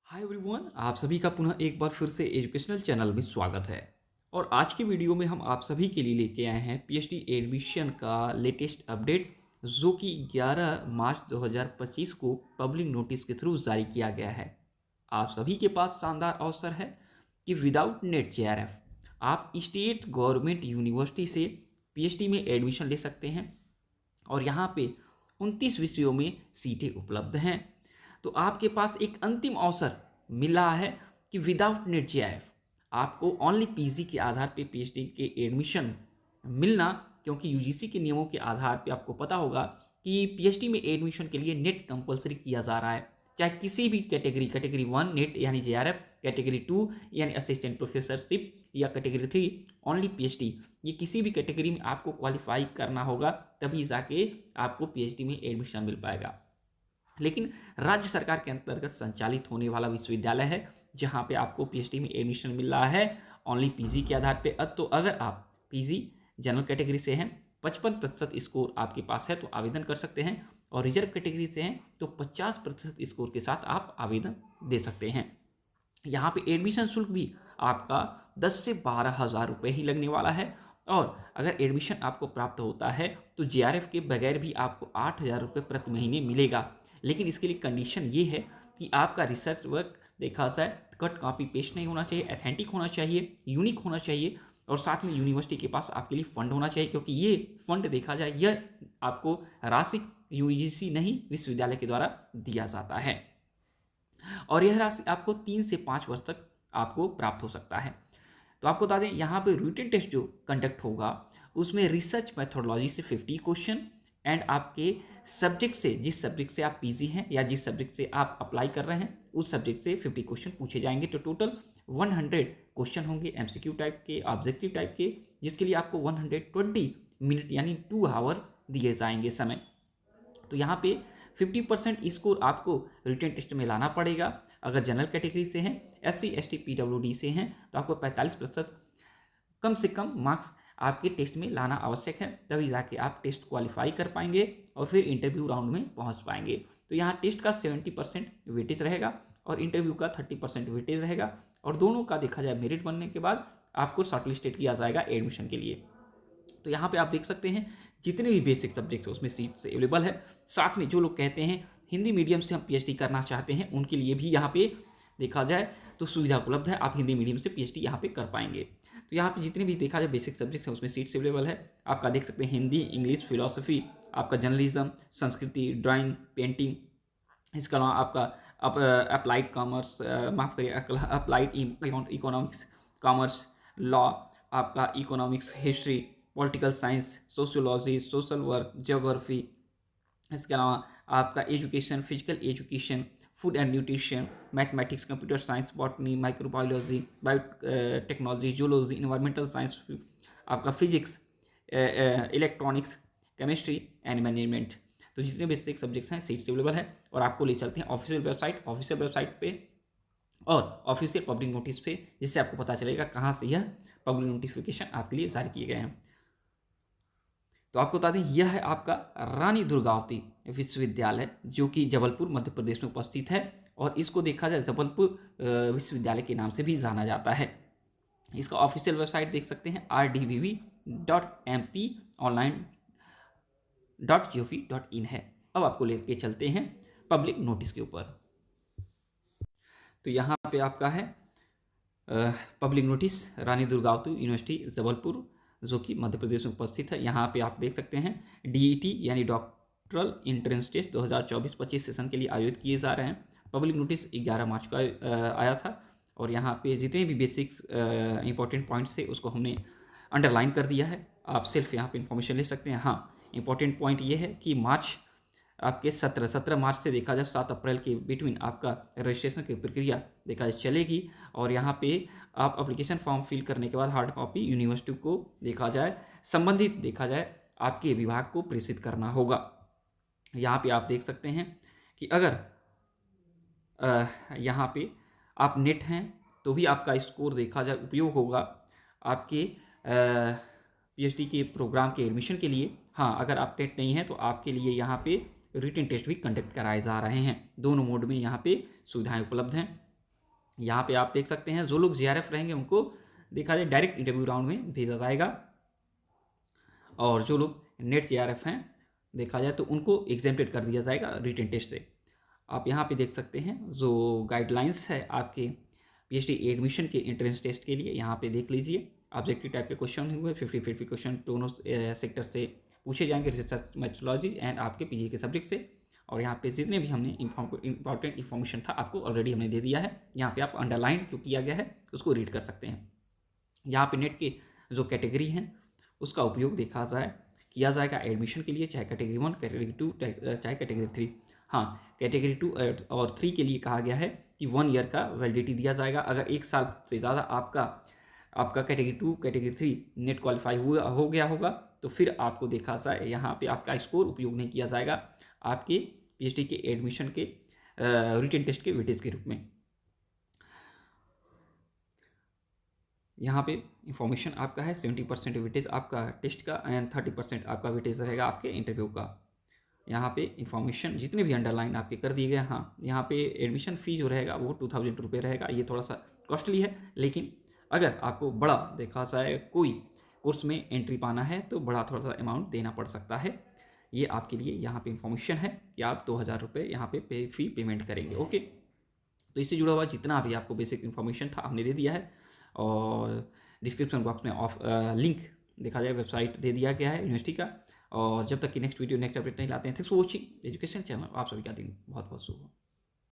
Hi everyone, आप सभी का पुनः एक बार फिर से एजुकेशनल चैनल में स्वागत है। और आज की वीडियो में हम आप सभी के लिए लेके आए हैं पीएचडी एडमिशन का लेटेस्ट अपडेट, जो कि 11 मार्च 2025 को पब्लिक नोटिस के थ्रू जारी किया गया है। आप सभी के पास शानदार अवसर है कि विदाउट नेट जेआरएफ आप स्टेट गवर्नमेंट यूनिवर्सिटी से पीएचडी में एडमिशन ले सकते हैं। और यहाँ पे 29 विषयों में सीटें उपलब्ध हैं। तो आपके पास एक अंतिम अवसर मिला है कि विदाउट नेट जेआरएफ आपको ओनली पीजी के आधार पे पीएचडी के एडमिशन मिलना, क्योंकि यूजीसी के नियमों के आधार पे आपको पता होगा कि पीएचडी में एडमिशन के लिए नेट कंपलसरी किया जा रहा है। चाहे किसी भी कैटेगरी 1 नेट यानी जेआरएफ, कैटेगरी 2 यानी असिस्टेंट प्रोफेसरशिप, या कैटेगरी 3 ओनली पीएचडी, ये किसी भी कैटेगरी में आपको क्वालिफाई करना होगा, तभी जाके आपको पीएचडी में एडमिशन मिल पाएगा। लेकिन राज्य सरकार के अंतर्गत संचालित होने वाला विश्वविद्यालय है जहां पे आपको पीएचडी में एडमिशन मिल रहा है ओनली पीजी के आधार पे। तो अगर आप पीजी जनरल कैटेगरी से हैं, 55% स्कोर आपके पास है तो आवेदन कर सकते हैं, और रिजर्व कैटेगरी से हैं तो 50% स्कोर के साथ आप आवेदन दे सकते हैं। यहाँ पे एडमिशन शुल्क भी आपका 10 से 12 हज़ार रुपये ही लगने वाला है। और अगर एडमिशन आपको प्राप्त होता है तो जेआरएफ के बगैर भी आपको 8 हज़ार रुपये प्रति महीने मिलेगा। लेकिन इसके लिए कंडीशन ये है कि आपका रिसर्च वर्क देखा जाए कट कॉपी पेस्ट नहीं होना चाहिए, अथेंटिक होना चाहिए, यूनिक होना चाहिए, और साथ में यूनिवर्सिटी के पास आपके लिए फंड होना चाहिए, क्योंकि ये फंड देखा जाए यह आपको राशि यूजीसी नहीं विश्वविद्यालय के द्वारा दिया जाता है, और यह राशि आपको 3 से 5 वर्ष तक आपको प्राप्त हो सकता है। तो आपको बता दें यहाँ पे रिटन टेस्ट जो कंडक्ट होगा उसमें रिसर्च मैथोडोलॉजी से 50 क्वेश्चन, एंड आपके सब्जेक्ट से, जिस सब्जेक्ट से आप पीजी हैं या जिस सब्जेक्ट से आप अप्लाई कर रहे हैं उस सब्जेक्ट से 50 क्वेश्चन पूछे जाएंगे। तो टोटल 100 क्वेश्चन होंगे एमसीक्यू टाइप के, ऑब्जेक्टिव टाइप के, जिसके लिए आपको 120 मिनट यानी 2 आवर दिए जाएंगे समय। तो यहाँ पे 50% स्कोर आपको रिटन टेस्ट में लाना पड़ेगा। अगर जनरल कैटेगरी से हैं, एससी एसटी पीडब्ल्यूडी से हैं, तो आपको 45% कम से कम मार्क्स आपके टेस्ट में लाना आवश्यक है, तभी जाके आप टेस्ट क्वालिफाई कर पाएंगे और फिर इंटरव्यू राउंड में पहुंच पाएंगे। तो यहाँ टेस्ट का 70% वेटेज रहेगा और इंटरव्यू का 30% वेटेज रहेगा, और दोनों का देखा जाए मेरिट बनने के बाद आपको शॉर्टलिस्टेड किया जाएगा एडमिशन के लिए। तो यहाँ पे आप देख सकते हैं जितने भी बेसिक सब्जेक्ट्स हैं उसमें सीट्स अवेलेबल है। साथ में जो लोग कहते हैं हिंदी मीडियम से हम पीएचडी करना चाहते हैं, उनके लिए भी यहाँ पे देखा जाए तो सुविधा उपलब्ध है, आप हिंदी मीडियम से पीएचडी यहाँ पे कर पाएंगे। तो यहाँ पे जितने भी देखा जाए बेसिक सब्जेक्ट्स हैं उसमें सीट्स अवेलेबल है। आपका देख सकते हैं हिंदी, इंग्लिश, फिलोसफी, आपका जर्नलिज्म, संस्कृति, ड्राइंग, पेंटिंग, इसके अलावा आपका अप्लाइड कॉमर्स, माफ़ करिए, अप्लाइड इकोनॉमिक्स, कॉमर्स, लॉ, आपका economics, history, political science, sociology, social work, geography, इसके अलावा आपका education, physical education, food and nutrition, mathematics, computer science, botany, microbiology, biotechnology, zoology, environmental science, आपका physics, electronics, chemistry and management. तो जितने basic subjects हैं seats available है, और आपको ले चलते हैं ऑफिशियल वेबसाइट पे और ऑफिशियल पब्लिक नोटिस पे, जिससे आपको पता चलेगा कहाँ से यह पब्लिक नोटिफिकेशन आपके लिए जारी किए गए हैं। तो आपको बता दें यह है आपका रानी दुर्गावती विश्वविद्यालय, जो कि जबलपुर मध्य प्रदेश में उपस्थित है, और इसको देखा जाए जबलपुर विश्वविद्यालय के नाम से भी जाना जाता है। इसका ऑफिशियल वेबसाइट देख सकते हैं rdbv.mponline.gov.in है। अब आपको लेके चलते हैं पब्लिक नोटिस के ऊपर। तो यहाँ पे आपका है public notice, Rani Durgavati university Jabalpur, जो कि मध्य प्रदेश में उपस्थित है। यहाँ पे आप देख सकते हैं डीईटी यानी डॉक्टरल एंट्रेंस टेस्ट 2024-25 सेशन के लिए आयोजित किए जा रहे हैं। पब्लिक नोटिस 11 मार्च को आया था, और यहाँ पे जितने भी बेसिक इंपॉर्टेंट पॉइंट्स थे उसको हमने अंडरलाइन कर दिया है। आप सिर्फ यहाँ पे इंफॉर्मेशन ले सकते हैं। हाँ, इंपॉर्टेंट पॉइंट ये है कि मार्च आपके 17 मार्च से देखा जाए 7 अप्रैल के बिटवीन आपका रजिस्ट्रेशन की प्रक्रिया देखा जाए चलेगी, और यहाँ पे आप एप्लीकेशन फॉर्म फिल करने के बाद हार्ड कॉपी यूनिवर्सिटी को देखा जाए संबंधित देखा जाए आपके विभाग को प्रेषित करना होगा। यहाँ पे आप देख सकते हैं कि अगर यहाँ पे आप नेट हैं तो भी आपका स्कोर देखा जाए उपयोग होगा आपके पीएचडी के प्रोग्राम के एडमिशन के लिए। हाँ, अगर आप नेट नहीं है तो आपके लिए यहाँ पे रिटन टेस्ट भी कंडक्ट कराए जा रहे हैं। दोनों मोड में यहाँ पे सुविधाएं उपलब्ध हैं। यहाँ पे आप देख सकते हैं जो लोग जीआरएफ रहेंगे उनको देखा जाए डायरेक्ट इंटरव्यू राउंड में भेजा जाएगा, और जो लोग नेट जीआरएफ हैं देखा जाए तो उनको एग्जेम्प्टेड कर दिया जाएगा रिटन टेस्ट से। आप यहाँ पे देख सकते हैं जो गाइडलाइंस है आपके पीएचडी एडमिशन के एंट्रेंस टेस्ट के लिए, यहाँ पे देख लीजिए। ऑब्जेक्टिव टाइप के क्वेश्चन हुए, 50-50 क्वेश्चन दोनों सेक्टर से पूछे जाएंगे, रिसर्च मैथोलॉजी एंड आपके पीजी के सब्जेक्ट से। और यहाँ पे जितने भी हमने इंपॉर्टेंट इन्फॉर्मेशन था आपको ऑलरेडी हमने दे दिया है। यहाँ पे आप अंडरलाइन जो किया गया है उसको रीड कर सकते हैं। यहाँ पे नेट के जो कैटेगरी हैं उसका उपयोग देखा जाए किया जाएगा एडमिशन के लिए, चाहे कैटेगरी 1, कैटेगरी 2, चाहे कैटेगरी 3। हाँ, कैटेगरी 2 और 3 के लिए कहा गया है कि 1 ईयर का वैलिडिटी दिया जाएगा। अगर 1 साल से ज़्यादा आपका कैटेगरी 2, कैटेगरी 3 नेट क्वालिफाई हो गया होगा तो फिर आपको देखा जाए यहाँ पे आपका स्कोर उपयोग नहीं किया जाएगा आपके पीएचडी के एडमिशन के रिटन टेस्ट के वेटेज के रूप में। यहाँ पे इंफॉर्मेशन आपका है 70% वेटेज आपका टेस्ट का एंड 30% आपका वेटेज रहेगा आपके इंटरव्यू का। यहाँ पे इंफॉर्मेशन जितने भी अंडरलाइन आपके कर दिए गए। हाँ, यहाँ पे एडमिशन फ़ी जो रहेगा वो 2000 रुपये रहेगा। ये थोड़ा सा कॉस्टली है, लेकिन अगर आपको बड़ा देखा जाए कोई कोर्स में एंट्री पाना है तो बड़ा थोड़ा सा अमाउंट देना पड़ सकता है। ये आपके लिए यहाँ पे इंफॉर्मेशन है कि आप 2000 रुपये यहाँ पे फ़ी पेमेंट करेंगे। ओके, तो इससे जुड़ा हुआ जितना भी आपको बेसिक इन्फॉर्मेशन था हमने दे दिया है, और डिस्क्रिप्शन बॉक्स में लिंक देखा जाए वेबसाइट दे दिया गया है यूनिवर्सिटी का। और जब तक कि नेक्स्ट वीडियो नेक्स्ट अपडेट नहीं लाते हैं, thanks for watching education channel. आप सभी का दिन बहुत बहुत शुभ हो।